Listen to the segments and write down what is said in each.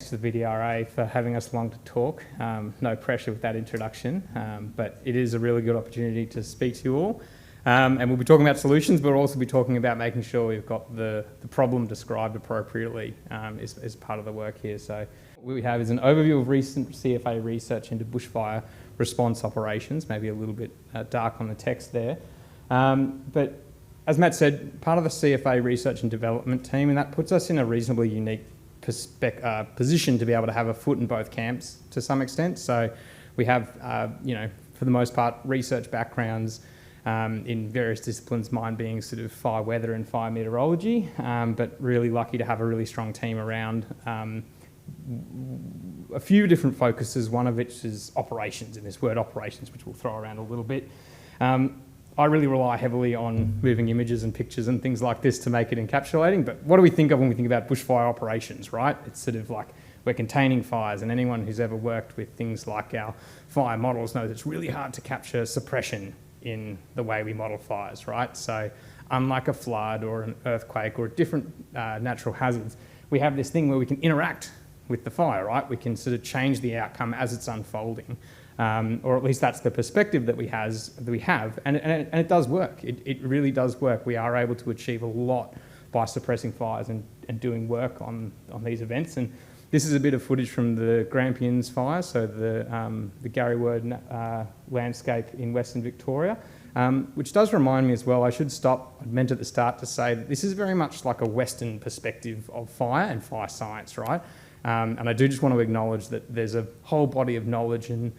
to the VDRA for having us along to talk. No pressure with that introduction, but it is a really good opportunity to speak to you all. And we'll be talking about solutions, but we'll also be talking about making sure we've got the problem described appropriately as part of the work here. So what we have is an overview of recent CFA research into bushfire response operations, maybe a little bit dark on the text there. But as Matt said, part of the CFA research and development team, and that puts us in a reasonably unique position to be able to have a foot in both camps to some extent. So we have, for the most part, research backgrounds in various disciplines, mine being sort of fire weather and fire meteorology, but really lucky to have a really strong team around a few different focuses, one of which is operations, and this word operations, which we'll throw around a little bit. I really rely heavily on moving images and pictures and things like this to make it encapsulating, but what do we think of when we think about bushfire operations, right? It's sort of like we're containing fires, and anyone who's ever worked with things like our fire models knows it's really hard to capture suppression in the way we model fires, right? So unlike a flood or an earthquake or different natural hazards, we have this thing where we can interact with the fire, right? We can sort of change the outcome as it's unfolding. Or at least that's the perspective that we have, and it does work. It really does work. We are able to achieve a lot by suppressing fires and doing work on these events. And this is a bit of footage from the Grampians fire, so the Gary Word landscape in Western Victoria, which does remind me as well, I should stop, I meant at the start to say that this is very much like a Western perspective of fire and fire science, right? And I do just want to acknowledge that there's a whole body of knowledge and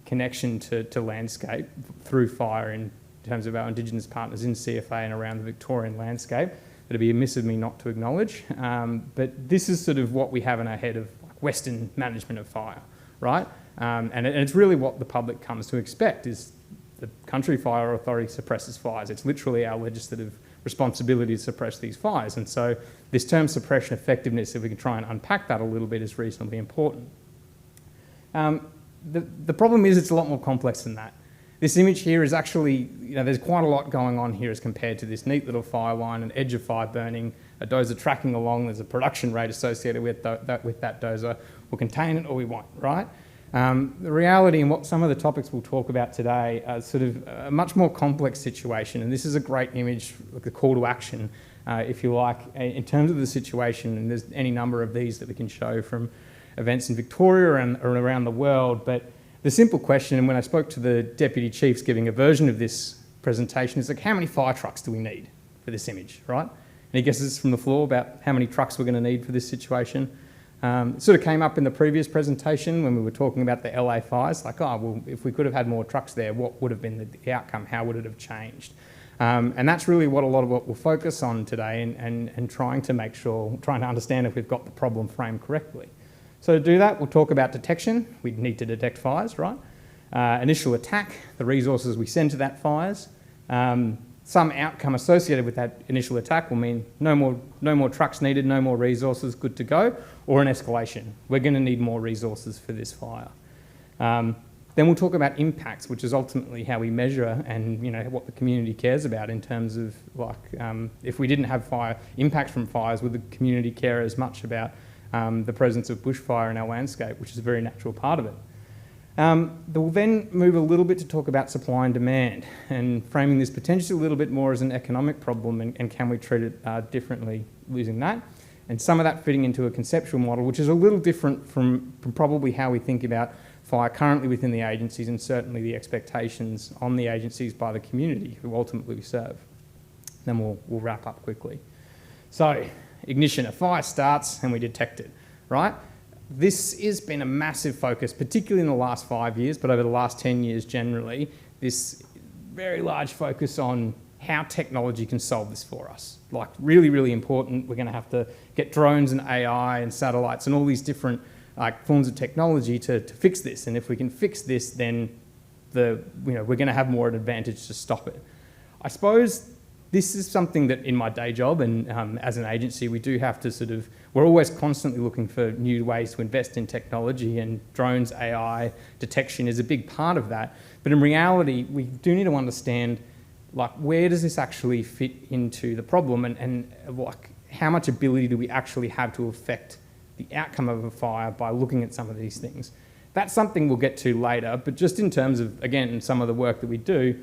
connection to landscape through fire in terms of our Indigenous partners in CFA and around the Victorian landscape. It'd be amiss of me not to acknowledge. But this is sort of what we have in our head of Western management of fire, right? And it's really what the public comes to expect is the Country Fire Authority suppresses fires. It's literally our legislative responsibility to suppress these fires. And so this term suppression effectiveness, if we can try and unpack that a little bit, is reasonably important. The problem is it's a lot more complex than that. This image here is actually, there's quite a lot going on here as compared to this neat little fire line, an edge of fire burning, a dozer tracking along, there's a production rate associated with that dozer. We'll contain it or we won't, right? The reality and what some of the topics we'll talk about today are sort of a much more complex situation, and this is a great image, like the call to action, if you like, in terms of the situation, and there's any number of these that we can show from events in Victoria and around the world, but the simple question, and when I spoke to the deputy chiefs giving a version of this presentation, is like, how many fire trucks do we need for this image, right? Any guesses from the floor about how many trucks we're going to need for this situation? It sort of came up in the previous presentation when we were talking about the LA fires, like, oh, well, if we could have had more trucks there, what would have been the outcome? How would it have changed? And that's really what a lot of what we'll focus on today and trying to understand if we've got the problem framed correctly. So to do that, we'll talk about detection. We need to detect fires, right? Initial attack, the resources we send to that fires. Some outcome associated with that initial attack will mean no more trucks needed, no more resources, good to go, or an escalation. We're going to need more resources for this fire. Then we'll talk about impacts, which is ultimately how we measure and what the community cares about in terms of if we didn't have impacts from fires, would the community care as much about the presence of bushfire in our landscape, which is a very natural part of it. We'll then move a little bit to talk about supply and demand and framing this potentially a little bit more as an economic problem and can we treat it differently using that. And some of that fitting into a conceptual model, which is a little different from probably how we think about fire currently within the agencies and certainly the expectations on the agencies by the community who ultimately we serve. Then we'll wrap up quickly. So, ignition, a fire starts and we detect it, right? This has been a massive focus, particularly in the last 5 years, but over the last 10 years generally, this very large focus on how technology can solve this for us. Like really, really important. We're going to have to get drones and AI and satellites and all these different forms of technology to fix this. And if we can fix this, then we're going to have more an advantage to stop it. I suppose this is something that in my day job and as an agency, we do have to we're always constantly looking for new ways to invest in technology, and drones, AI, detection is a big part of that. But in reality, we do need to understand where does this actually fit into the problem and how much ability do we actually have to affect the outcome of a fire by looking at some of these things. That's something we'll get to later, but just in terms of, again, some of the work that we do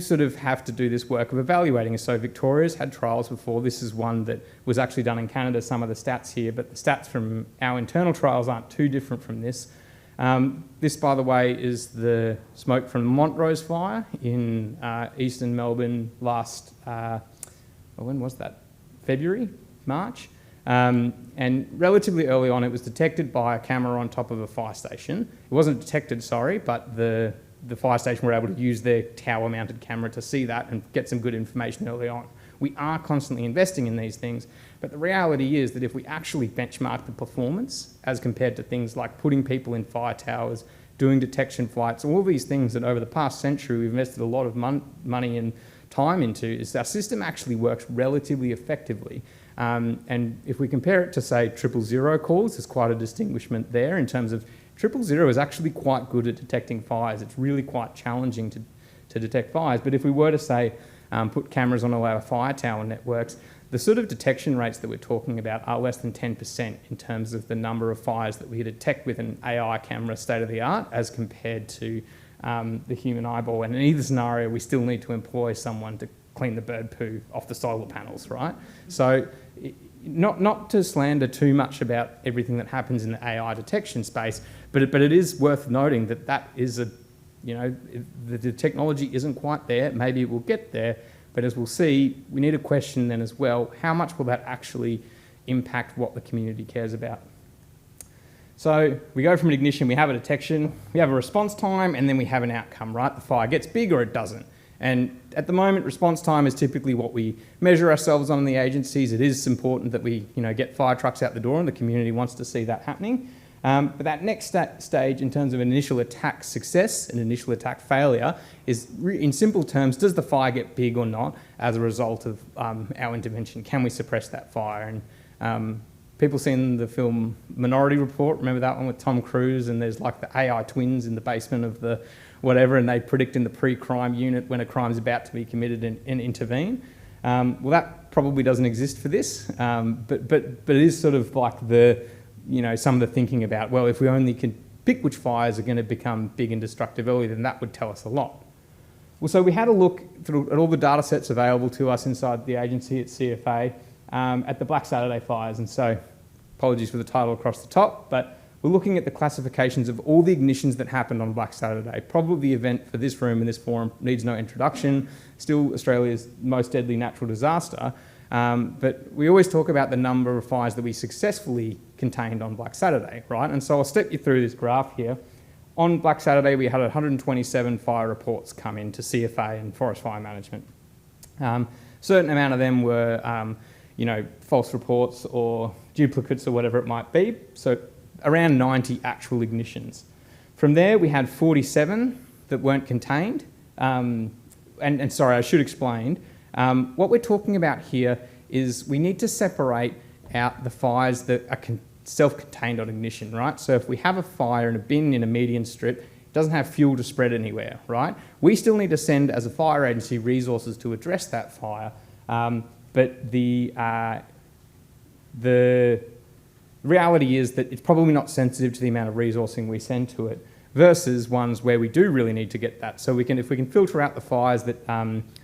sort of have to do this work of evaluating. So Victoria's had trials before. This is one that was actually done in Canada, some of the stats here, but the stats from our internal trials aren't too different from this. This, by the way, is the smoke from the Montrose fire in eastern Melbourne last, when was that? February, March? And relatively early on, it was detected by a camera on top of a fire station. It wasn't detected, sorry, but the fire station were able to use their tower-mounted camera to see that and get some good information early on. We are constantly investing in these things, but the reality is that if we actually benchmark the performance as compared to things like putting people in fire towers, doing detection flights, all these things that over the past century we've invested a lot of money and time into, is our system actually works relatively effectively. And if we compare it to, say, 000 calls, there's quite a distinguishment there in terms of 000 is actually quite good at detecting fires. It's really quite challenging to detect fires. But if we were to, say, put cameras on all our fire tower networks, the sort of detection rates that we're talking about are less than 10% in terms of the number of fires that we detect with an AI camera state-of-the-art as compared to the human eyeball. And in either scenario, we still need to employ someone to clean the bird poo off the solar panels, right? So not to slander too much about everything that happens in the AI detection space, but it is worth noting that that is the technology isn't quite there. Maybe it will get there, but as we'll see, we need a question then as well, how much will that actually impact what the community cares about? So we go from an ignition, we have a detection, we have a response time, and then we have an outcome, right? The fire gets big or it doesn't. And at the moment, response time is typically what we measure ourselves on in the agencies. It is important that we get fire trucks out the door, and the community wants to see that happening. But that next stage in terms of initial attack success and initial attack failure is, in simple terms, does the fire get big or not as a result of our intervention? Can we suppress that fire? And people seen the film Minority Report, remember that one with Tom Cruise, and there's like the AI twins in the basement of the whatever, and they predict in the pre-crime unit when a crime is about to be committed and intervene. Well, that probably doesn't exist for this, but it is sort of like some of the thinking about, well, if we only can pick which fires are going to become big and destructive early, then that would tell us a lot. Well, so we had a look at all the data sets available to us inside the agency at CFA at the Black Saturday fires, and so apologies for the title across the top, but we're looking at the classifications of all the ignitions that happened on Black Saturday. Probably the event for this room and this forum needs no introduction, still Australia's most deadly natural disaster. But we always talk about the number of fires that we successfully contained on Black Saturday, right? And so I'll step you through this graph here. On Black Saturday, we had 127 fire reports come in to CFA and Forest Fire Management. Certain amount of them were, false reports or duplicates or whatever it might be. So around 90 actual ignitions. From there, we had 47 that weren't contained. And sorry, I should explain. What we're talking about here is we need to separate out the fires that are self-contained on ignition, right? So if we have a fire in a bin in a median strip, it doesn't have fuel to spread anywhere, right? We still need to send, as a fire agency, resources to address that fire. But the reality is that it's probably not sensitive to the amount of resourcing we send to it, versus ones where we do really need to get that. So if we can filter out the fires that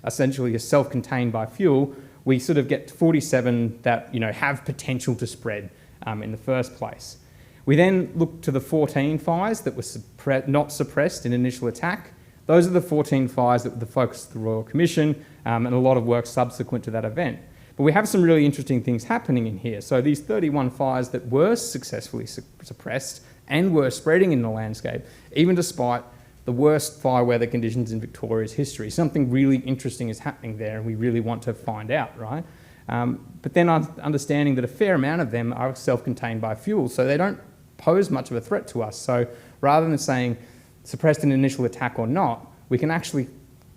essentially are self-contained by fuel, we sort of get 47 that have potential to spread in the first place. We then look to the 14 fires that were not suppressed in initial attack. Those are the 14 fires that were the focus of the Royal Commission and a lot of work subsequent to that event. But we have some really interesting things happening in here. So these 31 fires that were successfully suppressed and were spreading in the landscape, even despite the worst fire weather conditions in Victoria's history. Something really interesting is happening there, and we really want to find out, right? But then understanding that a fair amount of them are self-contained by fuel, so they don't pose much of a threat to us. So rather than saying suppressed in initial attack or not, we can actually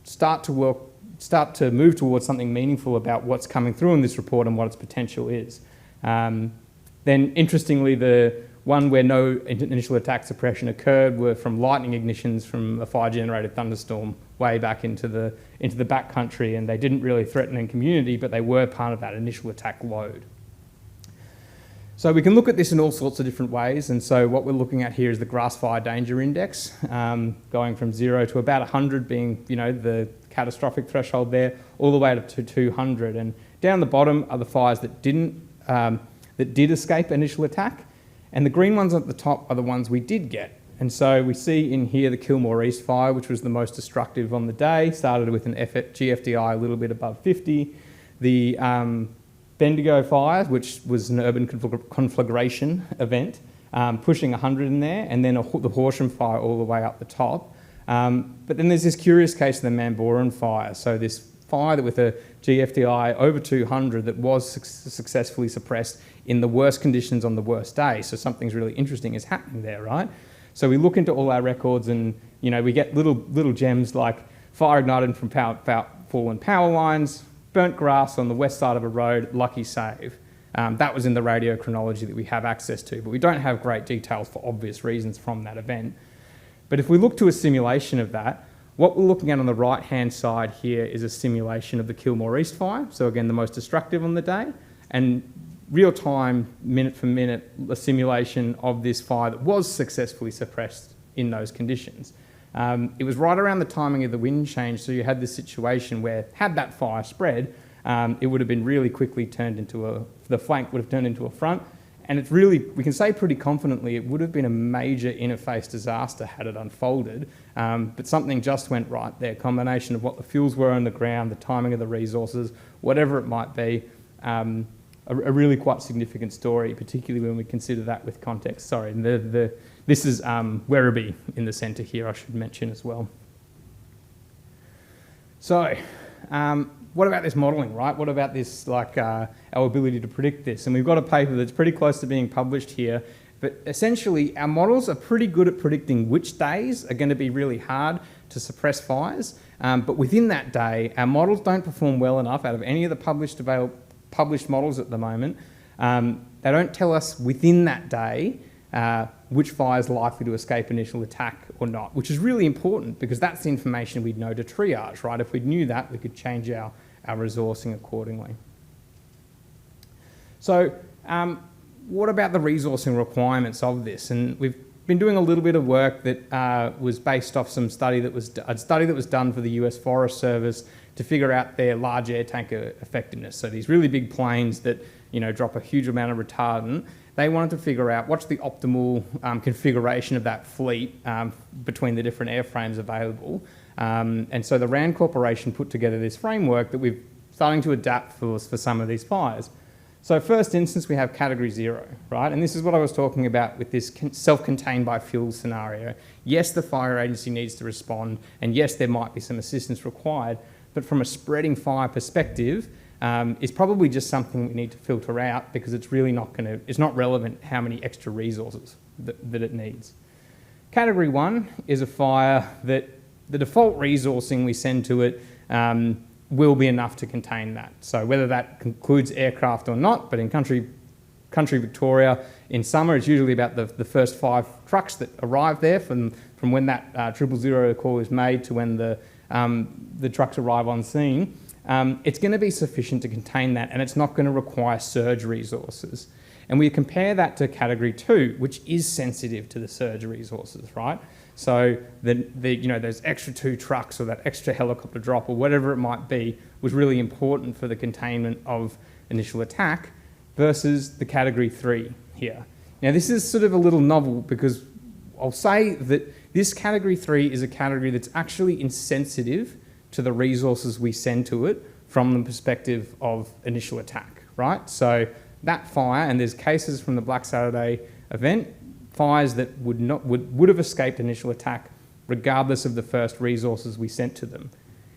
start to move towards something meaningful about what's coming through in this report and what its potential is. Then, interestingly, the one where no initial attack suppression occurred were from lightning ignitions from a fire-generated thunderstorm way back into the backcountry, and they didn't really threaten the community, but they were part of that initial attack load. So we can look at this in all sorts of different ways, and so what we're looking at here is the grass fire danger index, going from 0 to about 100 being, the catastrophic threshold there, all the way up to 200. And down the bottom are the fires that did escape initial attack, and the green ones at the top are the ones we did get. And so we see in here the Kilmore East fire, which was the most destructive on the day, started with an GFDI a little bit above 50. The Bendigo fire, which was an urban conflagration event, pushing 100 in there, and then the Horsham fire all the way up the top. But then there's this curious case of the Mamboran fire. So this fire with a GFDI over 200 that was successfully suppressed in the worst conditions on the worst day. So something's really interesting is happening there, right? So we look into all our records and, we get little gems like fire ignited from fallen power lines, burnt grass on the west side of a road, lucky save. That was in the radio chronology that we have access to, but we don't have great details for obvious reasons from that event. But if we look to a simulation of that, what we're looking at on the right-hand side here is a simulation of the Kilmore East fire, so again, the most destructive on the day, and real-time, minute for minute, a simulation of this fire that was successfully suppressed in those conditions. It was right around the timing of the wind change, so you had this situation where, had that fire spread, it would have been really quickly turned into the flank would have turned into a front, and it's really, we can say pretty confidently, it would have been a major interface disaster had it unfolded, but something just went right there. Combination of what the fuels were on the ground, the timing of the resources, whatever it might be, a really quite significant story, particularly when we consider that with context. Sorry, this is Werribee in the centre here, I should mention as well. So, what about this modelling, right? What about this, our ability to predict this? And we've got a paper that's pretty close to being published here, but essentially our models are pretty good at predicting which days are going to be really hard to suppress fires, but within that day, our models don't perform well enough out of any of the published models at the moment. They don't tell us within that day which fire is likely to escape initial attack or not, which is really important because that's the information we'd know to triage, right? If we knew that, we could change our resourcing accordingly. So what about the resourcing requirements of this? And we've been doing a little bit of work that was based off some study that was done for the US Forest Service to figure out their large air tanker effectiveness. So these really big planes that drop a huge amount of retardant, they wanted to figure out what's the optimal configuration of that fleet between the different airframes available. And so the RAND Corporation put together this framework that we're starting to adapt for some of these fires. So first instance, we have category 0, right? And this is what I was talking about with this self-contained by fuel scenario. Yes, the fire agency needs to respond, and yes, there might be some assistance required, but from a spreading fire perspective, it's probably just something we need to filter out because it's really it's not relevant how many extra resources that it needs. Category 1 is a fire that the default resourcing we send to it will be enough to contain that. So whether that includes aircraft or not, but in country Victoria, in summer, it's usually about the first 5 trucks that arrive there from when that 000 call is made to when the trucks arrive on scene. It's going to be sufficient to contain that, and it's not going to require surge resources. And we compare that to category 2, which is sensitive to the surge resources, right? So those extra 2 trucks or that extra helicopter drop or whatever it might be was really important for the containment of initial attack versus the category 3 here. Now this is sort of a little novel because I'll say that this category 3 is a category that's actually insensitive to the resources we send to it from the perspective of initial attack, right? So that fire, and there's cases from the Black Saturday event, fires that would have escaped initial attack regardless of the first resources we sent to them.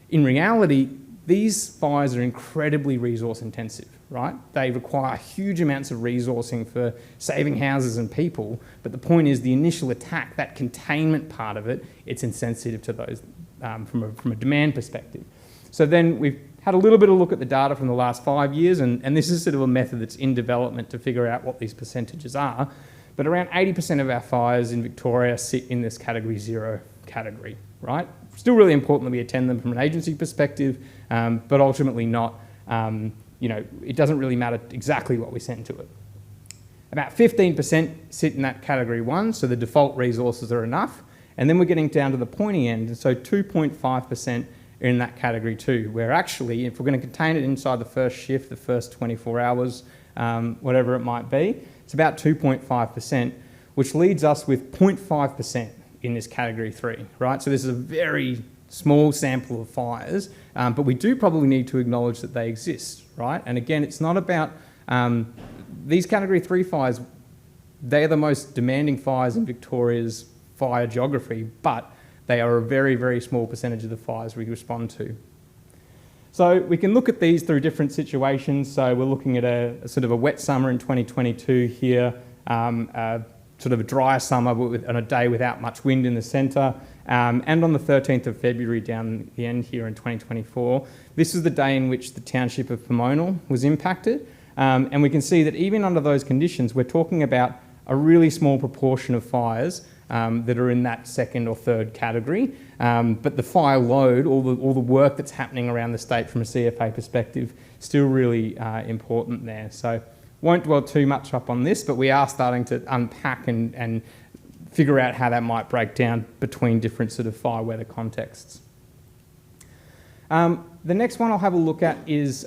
In reality, these fires are incredibly resource intensive, right? They require huge amounts of resourcing for saving houses and people, but the point is the initial attack, that containment part of it, it's insensitive to those from a demand perspective. So then we've had a little bit of a look at the data from the last 5 years, and this is sort of a method that's in development to figure out what these percentages are. But around 80% of our fires in Victoria sit in this category 0 category, right? Still really important that we attend them from an agency perspective, but ultimately not, it doesn't really matter exactly what we send to it. About 15% sit in that category 1, so the default resources are enough. And then we're getting down to the pointy end, and so 2.5% are in that category 2, where actually, if we're going to contain it inside the first shift, the first 24 hours, whatever it might be, it's about 2.5%, which leads us with 0.5% in this category 3, right? So this is a very small sample of fires, but we do probably need to acknowledge that they exist, right? And again, it's not about these category 3 fires. They're the most demanding fires in Victoria's fire geography, but they are a very, very small percentage of the fires we respond to. So we can look at these through different situations. So we're looking at a sort of a wet summer in 2022 here, sort of a dry summer on a day without much wind in the centre, and on the 13th of February down the end here in 2024. This is the day in which the township of Pomona was impacted, and we can see that even under those conditions, we're talking about a really small proportion of fires that are in that second or third category, but the fire load, all the work that's happening around the state from a CFA perspective, still really important there. So won't dwell too much up on this, but we are starting to unpack and figure out how that might break down between different sort of fire weather contexts. The next one I'll have a look at is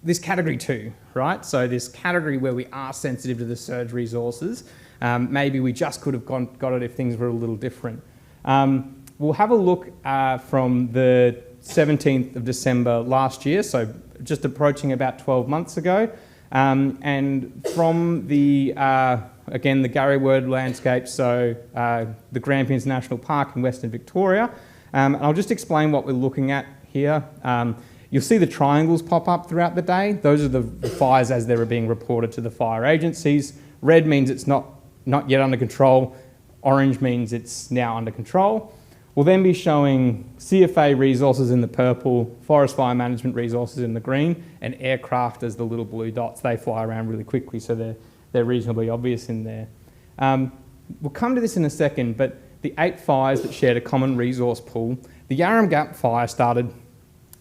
this category 2, right? So this category where we are sensitive to the surge resources. Maybe we just could have got it if things were a little different. We'll have a look from the 17th of December last year, so just approaching about 12 months ago, and from the, again, the Gary Word landscape, so the Grampians National Park in Western Victoria. And I'll just explain what we're looking at here. You'll see the triangles pop up throughout the day. Those are the fires as they were being reported to the fire agencies. Red means it's not yet under control. Orange means it's now under control. We'll then be showing CFA resources in the purple, forest fire management resources in the green, and aircraft as the little blue dots. They fly around really quickly, so they're reasonably obvious in there. We'll come to this in a second, but the 8 fires that shared a common resource pool, the Yarram Gap fire started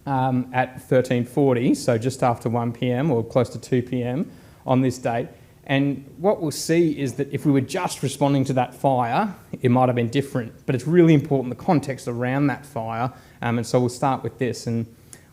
at 13:40, so just after 1 p.m. or close to 2 p.m. on this date. And what we'll see is that if we were just responding to that fire, it might have been different, but it's really important the context around that fire. And so we'll start with this, and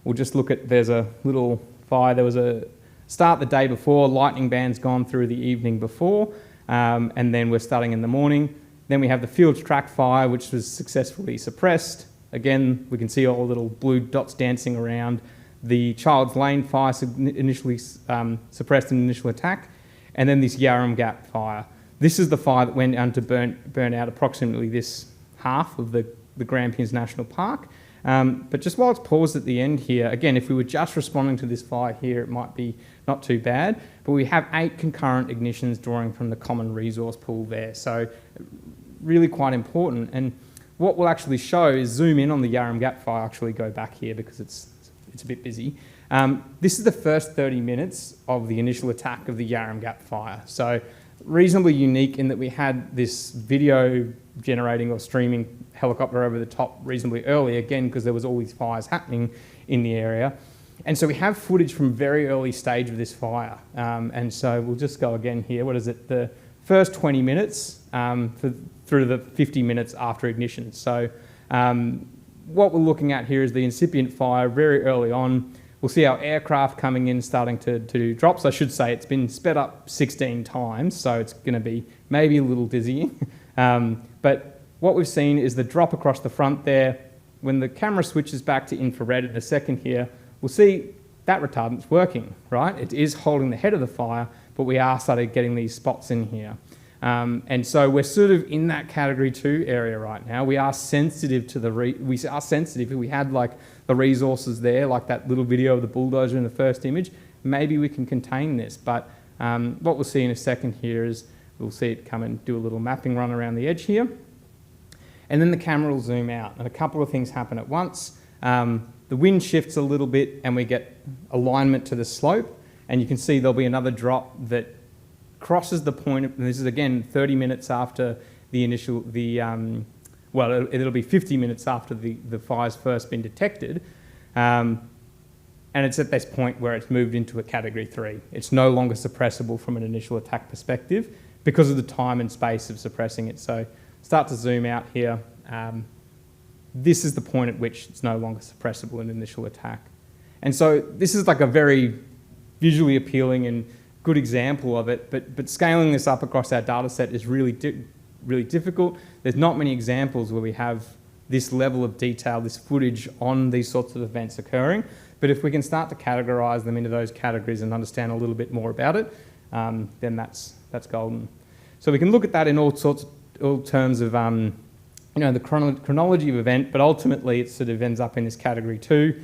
we'll just look at, there's a little fire. There was a start the day before, lightning band's gone through the evening before, and then we're starting in the morning. Then we have the Fields Track fire, which was successfully suppressed. Again, we can see all the little blue dots dancing around. The Child's Lane fire initially suppressed an initial attack. And then this Yarram Gap fire. This is the fire that went on to burn out approximately this half of the Grampians National Park. But just while it's paused at the end here, again, if we were just responding to this fire here, it might be not too bad. But we have 8 concurrent ignitions drawing from the common resource pool there. So really quite important. And what we'll actually show is zoom in on the Yarram Gap fire, actually go back here because it's a bit busy. This is the first 30 minutes of the initial attack of the Yarram Gap fire. So reasonably unique in that we had this video generating or streaming helicopter over the top reasonably early, again, because there was all these fires happening in the area. And so we have footage from very early stage of this fire. And so we'll just go again here. What is it? The first 20 minutes through the 50 minutes after ignition. So what we're looking at here is the incipient fire very early on. We'll see our aircraft coming in, starting to do drops. I should say it's been sped up 16 times, so it's going to be maybe a little dizzying. But what we've seen is the drop across the front there. When the camera switches back to infrared in a second here, we'll see that retardant's working, right? It is holding the head of the fire, but we are starting getting these spots in here. And so we're sort of in that category 2 area right now. We are sensitive to if we had like the resources there, like that little video of the bulldozer in the first image, maybe we can contain this. But what we'll see in a second here is we'll see it come and do a little mapping run around the edge here. And then the camera will zoom out and a couple of things happen at once. The wind shifts a little bit and we get alignment to the slope, and you can see there'll be another drop that crosses the point, and this is again 30 minutes after the initial, well, it'll be 50 minutes after the fire's first been detected. and it's at this point where it's moved into a category 3. It's no longer suppressible from an initial attack perspective because of the time and space of suppressing it. So start to zoom out here. This is the point at which it's no longer suppressible in initial attack. And so this is like a very visually appealing and good example of it, but scaling this up across our data set is really difficult. There's not many examples where we have this level of detail, this footage on these sorts of events occurring. But if we can start to categorize them into those categories and understand a little bit more about it, then that's golden. So we can look at that in all terms of the chronology of event, but ultimately it sort of ends up in this category 2.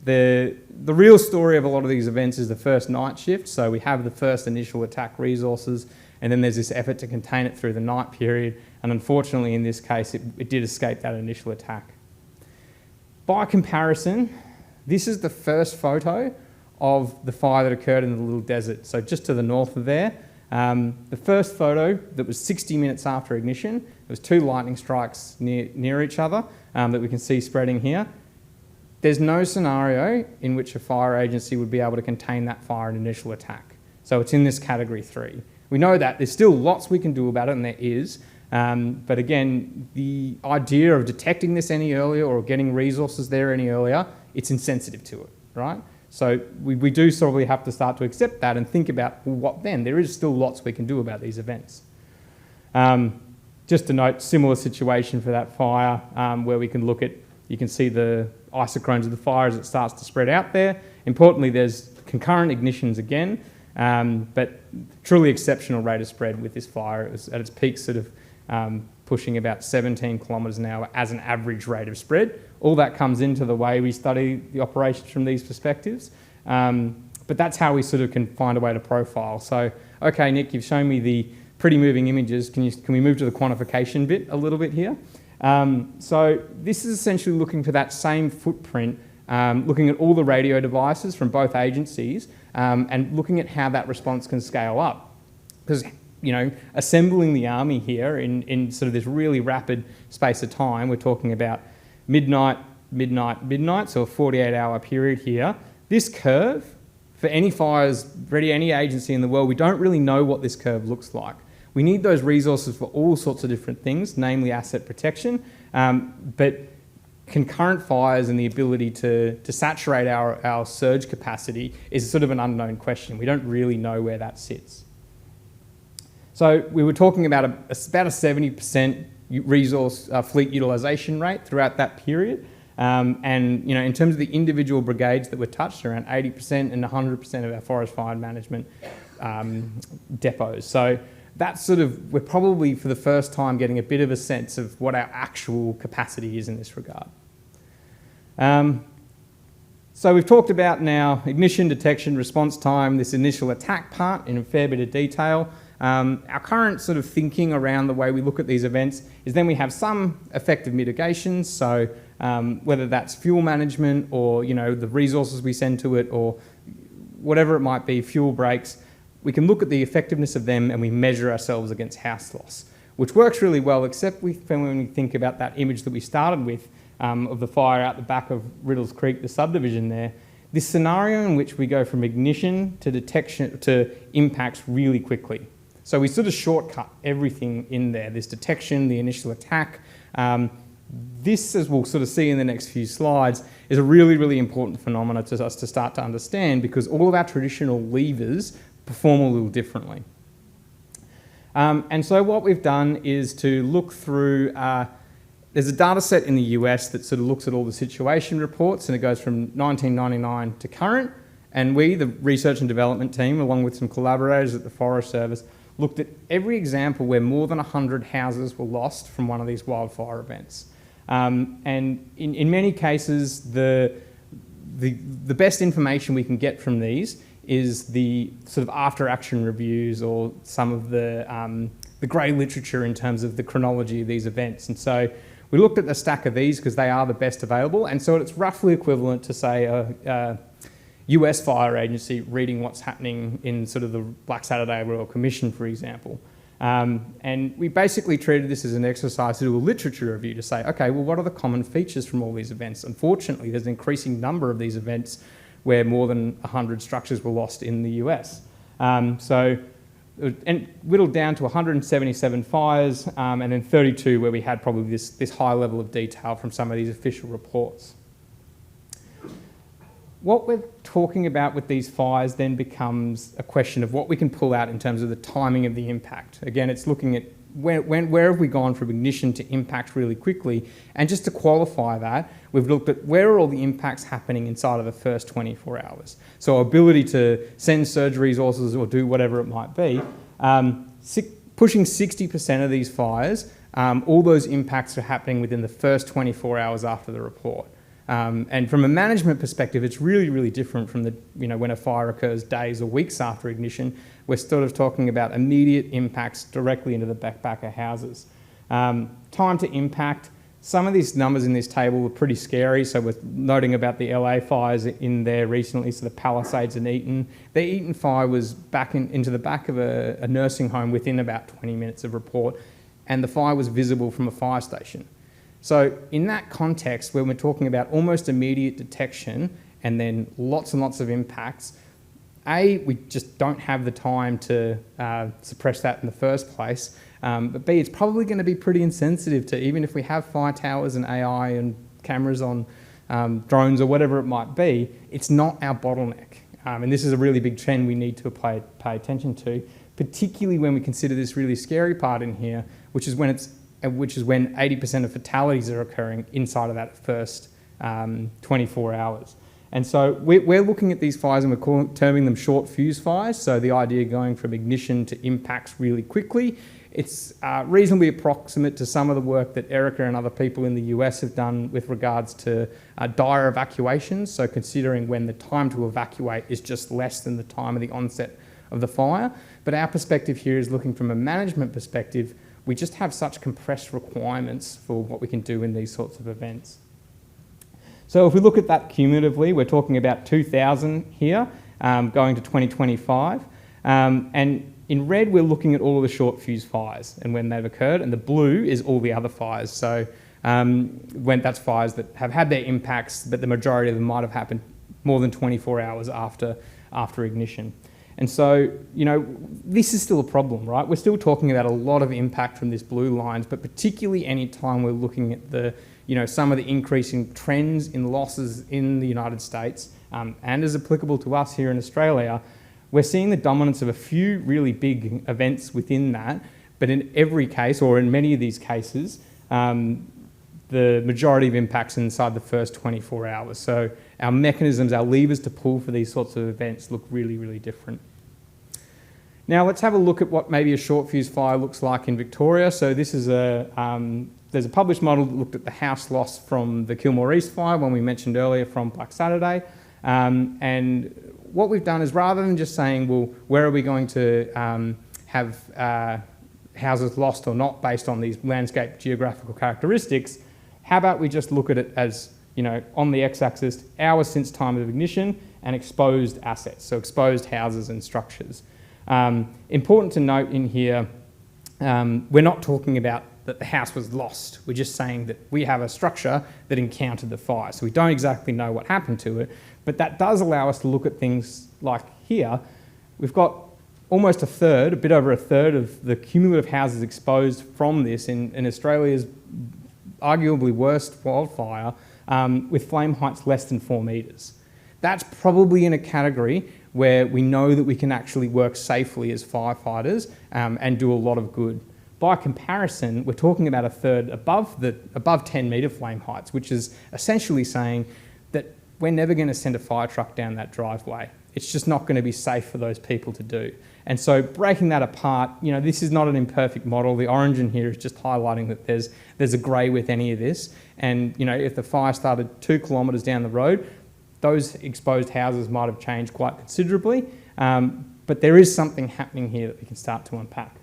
The real story of a lot of these events is the first night shift. So we have the first initial attack resources, and then there's this effort to contain it through the night period. And unfortunately, in this case, it did escape that initial attack. By comparison, this is the first photo of the fire that occurred in the Little Desert. So just to the north of there, the first photo that was 60 minutes after ignition, there was 2 lightning strikes near each other that we can see spreading here. There's no scenario in which a fire agency would be able to contain that fire in initial attack. So it's in this category 3. We know that. There's still lots we can do about it, and there is. But again, the idea of detecting this any earlier or getting resources there any earlier, it's insensitive to it, right? So we do probably have to start to accept that and think about, well, what then? There is still lots we can do about these events. Just to note, similar situation for that fire where we can look at, you can see the isochrones of the fire as it starts to spread out there. Importantly, there's concurrent ignitions again, but truly exceptional rate of spread with this fire. It was at its peak sort of pushing about 17 kilometres an hour as an average rate of spread. All that comes into the way we study the operations from these perspectives. But that's how we sort of can find a way to profile. So, okay, Nick, you've shown me the pretty moving images. Can we move to the quantification bit a little bit here? So this is essentially looking for that same footprint, looking at all the radio devices from both agencies and looking at how that response can scale up. Because, assembling the army here in sort of this really rapid space of time, we're talking about midnight, so a 48-hour period here. This curve, for any fires, really any agency in the world, we don't really know what this curve looks like. We need those resources for all sorts of different things, namely asset protection, but concurrent fires and the ability to saturate our surge capacity is sort of an unknown question. We don't really know where that sits. So we were talking about about a 70% resource fleet utilisation rate throughout that period. And in terms of the individual brigades that were touched, around 80% and 100% of our forest fire management depots. So that's sort of, we're probably for the first time getting a bit of a sense of what our actual capacity is in this regard. So we've talked about now ignition, detection, response time, this initial attack part in a fair bit of detail. Our current sort of thinking around the way we look at these events is then we have some effective mitigations, so whether that's fuel management or the resources we send to it or whatever it might be, fuel breaks, we can look at the effectiveness of them and we measure ourselves against house loss, which works really well, except when we think about that image that we started with of the fire out the back of Riddles Creek, the subdivision there. This scenario in which we go from ignition to detection to impacts really quickly. So we sort of shortcut everything in there, this detection, the initial attack. This, as we'll sort of see in the next few slides, is a really, really important phenomenon to us to start to understand because all of our traditional levers perform a little differently. And so what we've done is to look through, there's a data set in the US that sort of looks at all the situation reports and it goes from 1999 to current. And we, the research and development team, along with some collaborators at the Forest Service, looked at every example where more than 100 houses were lost from one of these wildfire events. And in many cases, the best information we can get from these is the sort of after-action reviews or some of the grey literature in terms of the chronology of these events. And so we looked at the stack of these because they are the best available, and so it's roughly equivalent to, say, a US fire agency reading what's happening in sort of the Black Saturday Royal Commission, for example. And we basically treated this as an exercise to do a literature review to say, okay, well, what are the common features from all these events? Unfortunately, there's an increasing number of these events where more than 100 structures were lost in the US. And whittled down to 177 fires, and then 32 where we had probably this high level of detail from some of these official reports. What we're talking about with these fires then becomes a question of what we can pull out in terms of the timing of the impact. Again, it's looking at where have we gone from ignition to impact really quickly, and just to qualify that, we've looked at where are all the impacts happening inside of the first 24 hours. So our ability to send surge resources or do whatever it might be, pushing 60% of these fires, all those impacts are happening within the first 24 hours after the report. And from a management perspective, it's really, really different from when a fire occurs days or weeks after ignition. We're sort of talking about immediate impacts directly into the back of houses. Time to impact. Some of these numbers in this table were pretty scary. So we're noting about the LA fires in there recently, so the Palisades and Eaton. The Eaton fire was into the back of a nursing home within about 20 minutes of report, and the fire was visible from a fire station. So in that context, when we're talking about almost immediate detection and then lots and lots of impacts, A, we just don't have the time to suppress that in the first place, but B, it's probably going to be pretty insensitive to, even if we have fire towers and AI and cameras on drones or whatever it might be, it's not our bottleneck. And this is a really big trend we need to pay attention to, particularly when we consider this really scary part in here, which is when 80% of fatalities are occurring inside of that first 24 hours. And so we're looking at these fires and we're terming them short fuse fires. So the idea going from ignition to impacts really quickly. It's reasonably approximate to some of the work that Erica and other people in the US have done with regards to dire evacuations. So considering when the time to evacuate is just less than the time of the onset of the fire. But our perspective here is looking from a management perspective. We just have such compressed requirements for what we can do in these sorts of events. So if we look at that cumulatively, we're talking about 2,000 here, going to 2025. And in red, we're looking at all of the short fuse fires and when they've occurred, and the blue is all the other fires. So when that's fires that have had their impacts, but the majority of them might have happened more than 24 hours after ignition. And so, this is still a problem, right? We're still talking about a lot of impact from these blue lines, but particularly any time we're looking at some of the increasing trends in losses in the United States, and as applicable to us here in Australia, we're seeing the dominance of a few really big events within that, but in every case, or in many of these cases, the majority of impacts inside the first 24 hours. So our mechanisms, our levers to pull for these sorts of events look really, really different. Now let's have a look at what maybe a short fuse fire looks like in Victoria. So this is there's a published model that looked at the house loss from the Kilmore East fire, one we mentioned earlier from Black Saturday. And what we've done is, rather than just saying, well, where are we going to have houses lost or not based on these landscape geographical characteristics, how about we just look at it as, on the x-axis, hours since time of ignition and exposed assets, so exposed houses and structures. Important to note in here, we're not talking about that the house was lost. We're just saying that we have a structure that encountered the fire. So we don't exactly know what happened to it, but that does allow us to look at things like here. We've got almost a bit over a third of the cumulative houses exposed from this in Australia's arguably worst wildfire, with flame heights less than 4 metres. That's probably in a category where we know that we can actually work safely as firefighters and do a lot of good. By comparison, we're talking about a third above 10 metre flame heights, which is essentially saying that we're never going to send a fire truck down that driveway. It's just not going to be safe for those people to do. And so breaking that apart, this is not an imperfect model. The orange in here is just highlighting that there's a grey with any of this. And, if the fire started 2 kilometres down the road, those exposed houses might have changed quite considerably. But there is something happening here that we can start to unpack.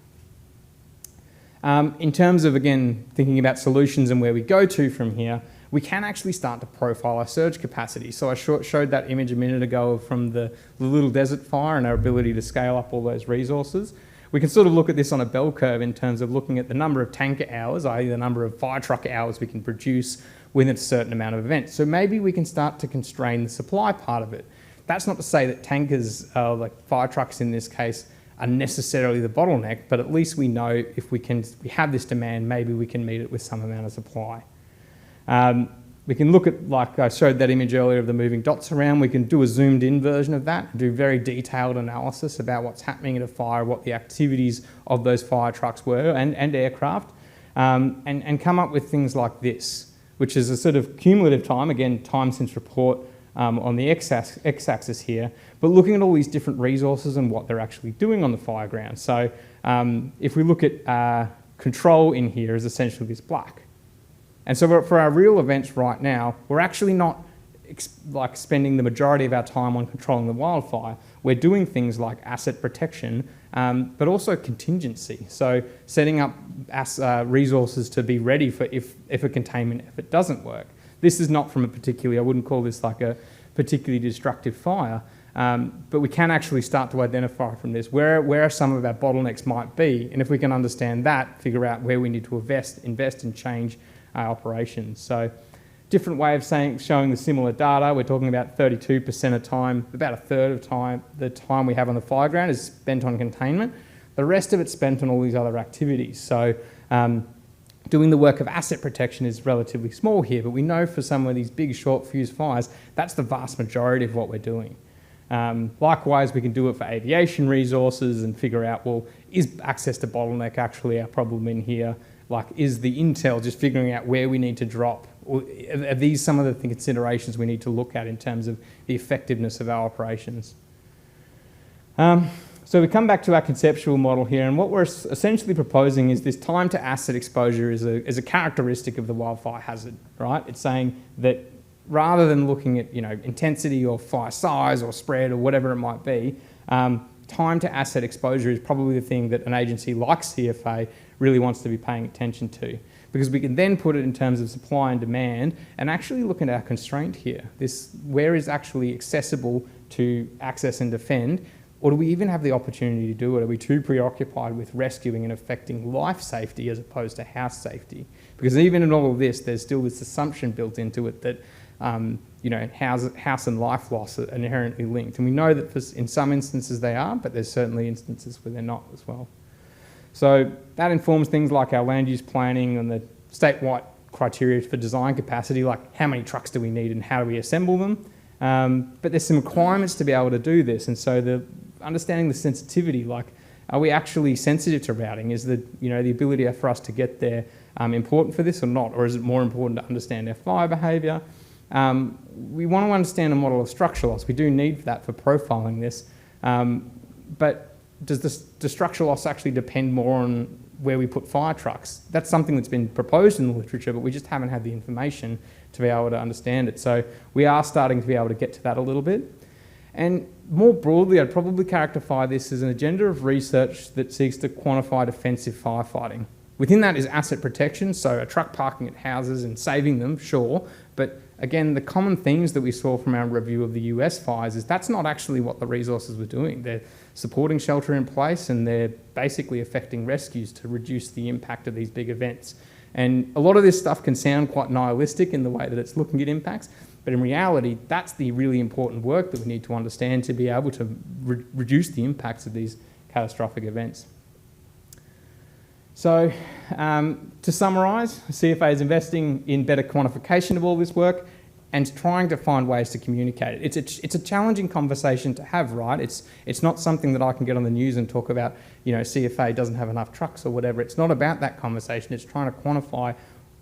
In terms of, again, thinking about solutions and where we go to from here, we can actually start to profile our surge capacity. So I showed that image a minute ago from the Little Desert fire and our ability to scale up all those resources. we can sort of look at this on a bell curve in terms of looking at the number of tanker hours, i.e. the number of fire truck hours we can produce within a certain amount of events. So maybe we can start to constrain the supply part of it. That's not to say that tankers, like fire trucks in this case, are necessarily the bottleneck, but at least we know if we have this demand, maybe we can meet it with some amount of supply. We can look at, like I showed that image earlier of the moving dots around, we can do a zoomed in version of that, do very detailed analysis about what's happening at a fire, what the activities of those fire trucks were and aircraft, and come up with things like this, which is a sort of cumulative time, again, time since report on the x-axis here, but looking at all these different resources and what they're actually doing on the fire ground. So if we look at control in here is essentially this black. And so for our real events right now, we're actually not like spending the majority of our time on controlling the wildfire. We're doing things like asset protection, but also contingency. So setting up resources to be ready for if a containment effort doesn't work. This is not from I wouldn't call this like a particularly destructive fire, but we can actually start to identify from this where some of our bottlenecks might be, and if we can understand that, figure out where we need to invest and change our operations. So different way of showing the similar data, we're talking about 32% of time, about a third of the time we have on the fire ground is spent on containment. The rest of it's spent on all these other activities. So doing the work of asset protection is relatively small here, but we know for some of these big short fuse fires, that's the vast majority of what we're doing. Likewise, we can do it for aviation resources and figure out, well, is access to bottleneck actually our problem in here? Like, is the intel just figuring out where we need to drop? Or are these some of the considerations we need to look at in terms of the effectiveness of our operations? So we come back to our conceptual model here, and what we're essentially proposing is this time to asset exposure is a characteristic of the wildfire hazard, right? It's saying that rather than looking at intensity or fire size or spread or whatever it might be, time to asset exposure is probably the thing that an agency like CFA really wants to be paying attention to, because we can then put it in terms of supply and demand and actually look at our constraint here. Where is actually accessible to access and defend, or do we even have the opportunity to do it? Are we too preoccupied with rescuing and affecting life safety as opposed to house safety? Because even in all of this, there's still this assumption built into it that house and life loss are inherently linked. And we know that in some instances they are, but there's certainly instances where they're not as well. So that informs things like our land use planning and the statewide criteria for design capacity, like how many trucks do we need and how do we assemble them. But there's some requirements to be able to do this. And so understanding the sensitivity, like are we actually sensitive to routing? Is the ability for us to get there important for this or not? Or is it more important to understand our fire behaviour? We want to understand a model of structure loss. We do need that for profiling this. But does the structure loss actually depend more on where we put fire trucks? That's something that's been proposed in the literature, but we just haven't had the information to be able to understand it. So we are starting to be able to get to that a little bit. And more broadly, I'd probably characterise this as an agenda of research that seeks to quantify defensive firefighting. Within that is asset protection, so a truck parking at houses and saving them, sure, but again, the common themes that we saw from our review of the US fires is that's not actually what the resources were doing. They're supporting shelter in place and they're basically affecting rescues to reduce the impact of these big events. And a lot of this stuff can sound quite nihilistic in the way that it's looking at impacts, but in reality, that's the really important work that we need to understand to be able to reduce the impacts of these catastrophic events. So, to summarise, CFA is investing in better quantification of all this work and trying to find ways to communicate it. It's a challenging conversation to have, right? It's not something that I can get on the news and talk about, CFA doesn't have enough trucks or whatever. It's not about that conversation. It's trying to quantify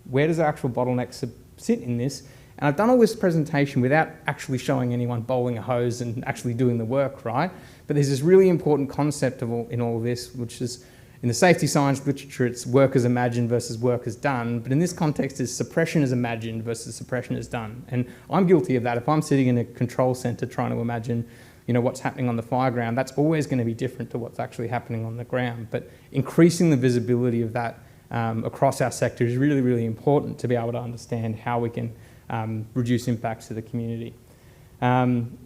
where does the actual bottlenecks sit in this. And I've done all this presentation without actually showing anyone bowling a hose and actually doing the work, right? But there's this really important concept in all of this, which is in the safety science literature, it's work as imagined versus work as done. But in this context, it's suppression as imagined versus suppression as done. And I'm guilty of that. If I'm sitting in a control centre trying to imagine, what's happening on the fire ground, that's always going to be different to what's actually happening on the ground. But increasing the visibility of that across our sector is really, really important to be able to understand how we can reduce impacts to the community. And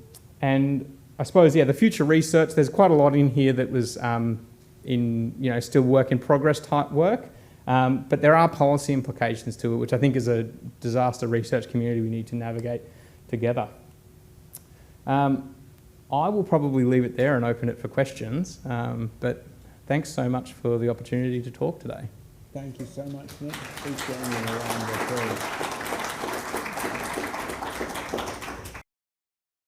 I suppose, the future research, there's quite a lot in here that was still work in progress type work. But there are policy implications to it, which I think as a disaster research community we need to navigate together. I will probably leave it there and open it for questions, but thanks so much for the opportunity to talk today. Thank you so much, Nick. Please join me in a round of applause.